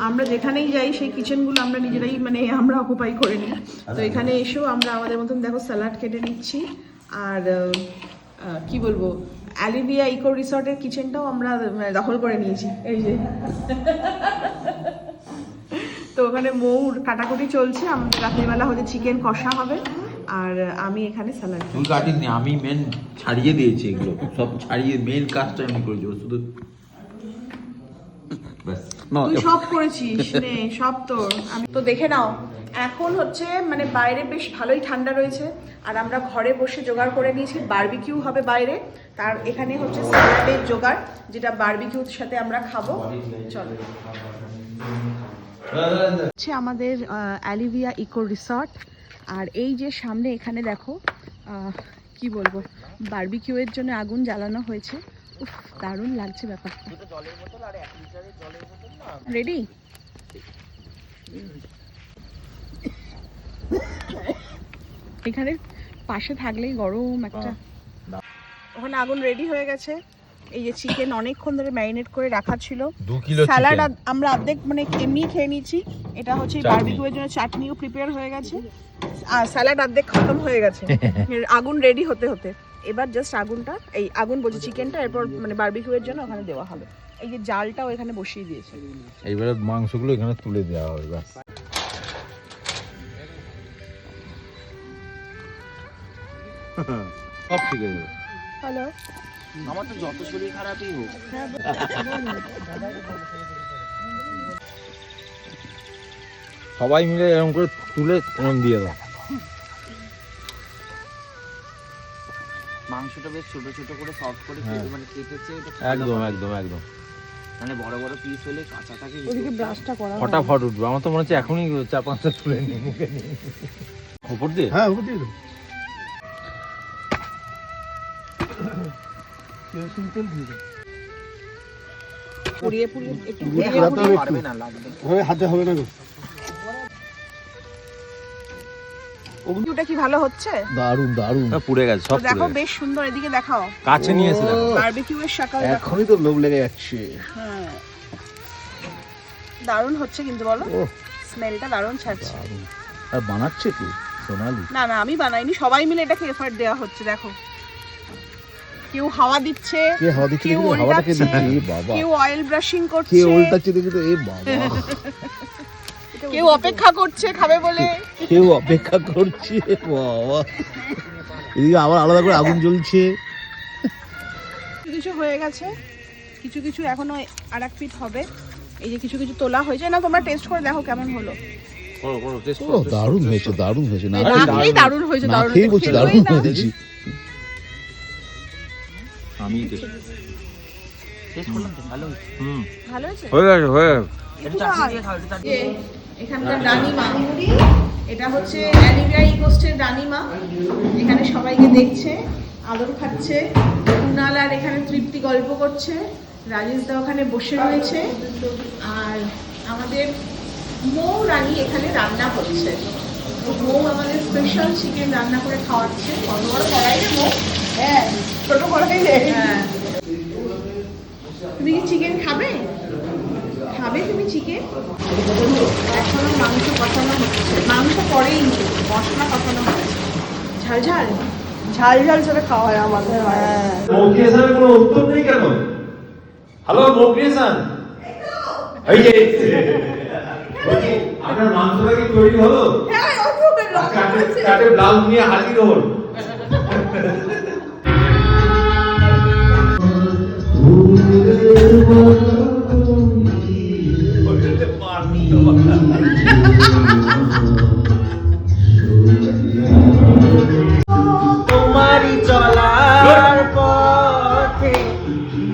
আমরা যেখানেই যাই সেই কিচেনগুলো আমরা নিজেরাই মানে আমরা অকুপাই করে নিই। তো এখানে এসেও আমরা আমাদের মতন দেখো স্যালাড কেটে নিচ্ছি। আর কি বলবো, অ্যালিভিয়া ইকো রিসর্টের কিচেনটাও আমরা দখল করে নিয়েছি। এই যে তো ওখানে মৌর কাটাকুটি চলছে, আমাদের রাত্রিবেলা হলে চিকেন কষা হবে আর আমি এখানে স্যালাড। তুই কাটিনি, আমি মেন ছাড়িয়ে দিয়েছি, এগুলো সব ছাড়িয়ে মেন কাজটা আমি করেছি, শুধু তুই সব করেছিস নে, সব তোর। আমি তো দেখে নাও এখন হচ্ছে মানে বাইরে বেশ ভালোই ঠান্ডা রয়েছে আর আমরা ঘরে বসে জোগাড় করে নিয়েছি, বারবিকিউ হবে বাইরে। তার এখানে হচ্ছে স্যালাডের জোগাড়, যেটা বারবিকিউর সাথে আমরা খাবো। চলো, হচ্ছে আমাদের অ্যালিভিয়া ইকো রিসর্ট। আর এই যে সামনে এখানে দেখো কি বলবো, বারবিকিউয়ের জন্য আগুন জ্বালানো হয়েছে। উফ, দারুণ লাগছে ব্যাপারটা। রেডি? এখানে পাশে থাকলেই গরম একটা। ওখানে আগুন রেডি হয়ে গেছে। এই যে চিকেন অনেকক্ষণ ধরে ম্যারিনেট করে রাখা ছিল। স্যালাড আমরা অর্ধেক মানে এমনি খেয়ে নিয়েছি। এটা হচ্ছে বারবিকিউয়ের জন্য চাটনিও প্রিপেয়ার হয়ে গেছে আর স্যালাড অর্ধেক খতম হয়ে গেছে আগুন রেডি হতে হতে। এবার জাস্ট আগুনটা, এই আগুন বলছি চিকেনটা, এরপর মানে বারবিকিউয়ের জন্য ওখানে দেওয়া হবে। এই যে জালটাও এখানে বসিয়ে দিয়েছে। এইবারে মাংসগুলো এখানে তুলে দেওয়া হবে ব্যাস। সব ঠিক আছে। হ্যালো, আমার তো যত শরীর খারাপই হোক, সবাই মিলে এরকম করে তুলে এরকম দিয়ে দাও। মাংসটা বেশ ছোট ছোট করে সফট করে মানে কেটেছে, একদম একদম একদম, মানে বড় বড় পিস হলে কাঁচা থাকে, ওদিকে ব্রাশটা করা ফটাফট উঠবে। আমার তো মনে হচ্ছে এখনই 4-5টা তুলে নিই মুখে নিয়ে। উপর দিয়ে? হ্যাঁ, উপর দিয়ে পুড়িয়ে পুড়িয়ে একটু পারবে না, লাগবে হাতে হবে না। ওটা কি ভালো হচ্ছে? দারুন দারুন, পুড়ে গেছে সব। দেখো বেশ সুন্দর, এদিকে দেখাও, কাছে নিয়ে এসে দেখো। বারবিকিউয়ের শাকাল দেখো। এখনই তো লোভ লেগে যাচ্ছে। হ্যাঁ, দারুণ হচ্ছে কিন্তু, বলো স্মেলটা দারুণ ছাড়ছে। আর বানাচ্ছে কি সোনালি? না না, আমি বানাইনি, সবাই মিলে এটাকে এফর্ট দেওয়া হচ্ছে। দেখো, কেউ হাওয়া দিচ্ছে, কে হাওয়া দিচ্ছে, কেউ হাওয়াটাকে উল্টাচ্ছে, দিচ্ছে, এ বাবা, কেউ অয়েল ব্রাশিং কে করছে, উল্টাচ্ছে দেখি তো, এ বাবা, কেউ অপেক্ষা করছে খাবে বলে, কেউ অপেক্ষা করছে, বাবা, এদিকে আবার আলাদা করে আগুন জ্বলছে। কিছু হয়ে গেছে, কিছু কিছু এখনো আর এক পিঠ হবে। এই যে কিছু কিছু তোলা হয়েছে না, তোমরা টেস্ট করে দেখো কেমন হলো। ও দারুণ হয়েছে, দারুণ হয়েছে। না খেলেই দারুণ হয়েছে, দারুণ খেয়ে বলছি দারুণ হয়েছে। আমি টেস্ট করলাম তো, ভালো হয়েছে। ভালো হয়েছে। হয়ে গেছে, হয়ে গেছে। এটা চাটনি দিয়ে খাও, এটা চাটনি। এখানকার রানীমা, এটা হচ্ছে অ্যালিভিয়া ইকোস্টের রানীমা, এখানে সবাইকে দেখছে, আদর খাচ্ছে। কুনাল আর এখানে তৃপ্তি গল্প করছে, রাজেশ দা ওখানে বসে রয়েছে, আর আমাদের মৌ রানী এখানে রান্না করছে। মৌ আমাদের স্পেশাল চিকেন রান্না করে খাওয়াচ্ছে। কত বড় কড়াই রে মৌ? হ্যাঁ, ছোট কড়াই রে। হ্যাঁ, তুমি কি চিকেন খাবে? খাবে তুমি চিকেন? এখনো মাংস কষানো হচ্ছে, মাংস পরেই মশলা কষানো হচ্ছে। ঝাল ঝাল ঝাল ঝাল করে খাওয়া হয় আমাদের। মোক্রিয়েশনের কোনো উত্তর নেই কেন? হ্যালো মোক্রিয়েশন, এই যে আপনার মাংসটা কি তৈরি হলো? কাটে ব্লাউজ নিয়ে হাজির হল। তোমারই চলার পথে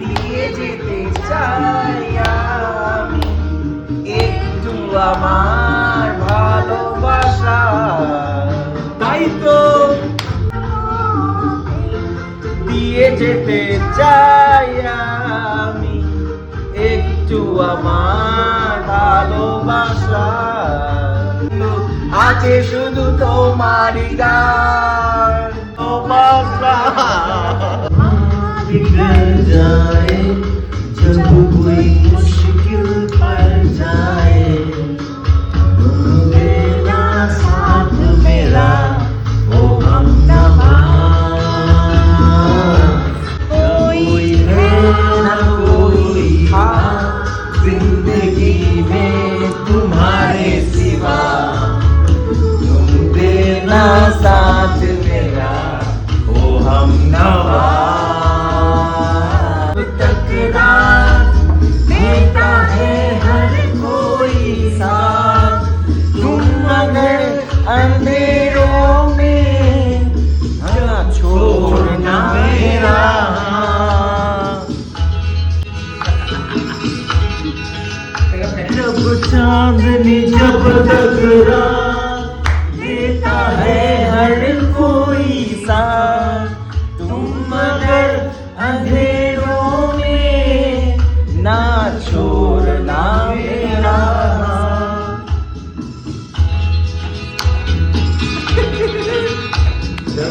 দিয়ে যেতে চাই আমি একটু আমার ভালোবাসা, তাই তো দিয়ে যেতে চাই আমি একটু আমার ভালোবাসা। আছে শুধু তোমারই গান, তোমার बिगड़ जाए जब कोई मुश्किल जब चांदनी जब टकरा देता है हर कोई साथ, तुम मगर अंधेरों में ना छोड़ना मेरा हाथ।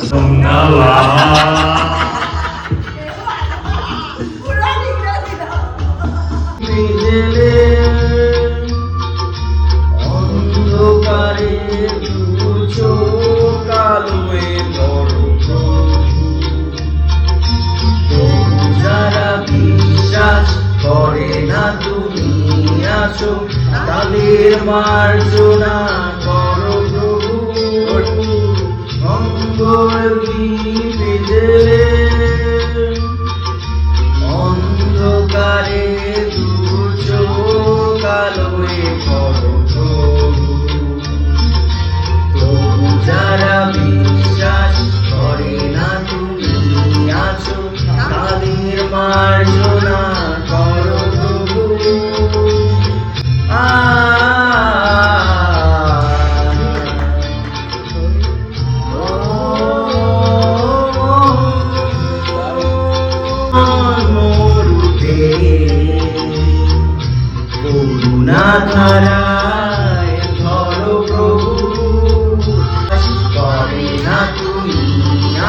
तुम नवा বিজলে অন্ধকারে দু চোখ আলোয় বড় যারা বিশ্বাস করে না তুমি আছো তাদের মার্জনা করো প্রভু। মঙ্গল বিজলে অন্ধকারে দু চোখ আলোয় বড় তবু যারা বিশ্বাস করে না তুমি আছো তাদের মার্জনা করো প্রভু। করুণা ধারায় ধরো প্রভু, করে না তুমি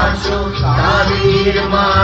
আছো তাদের মা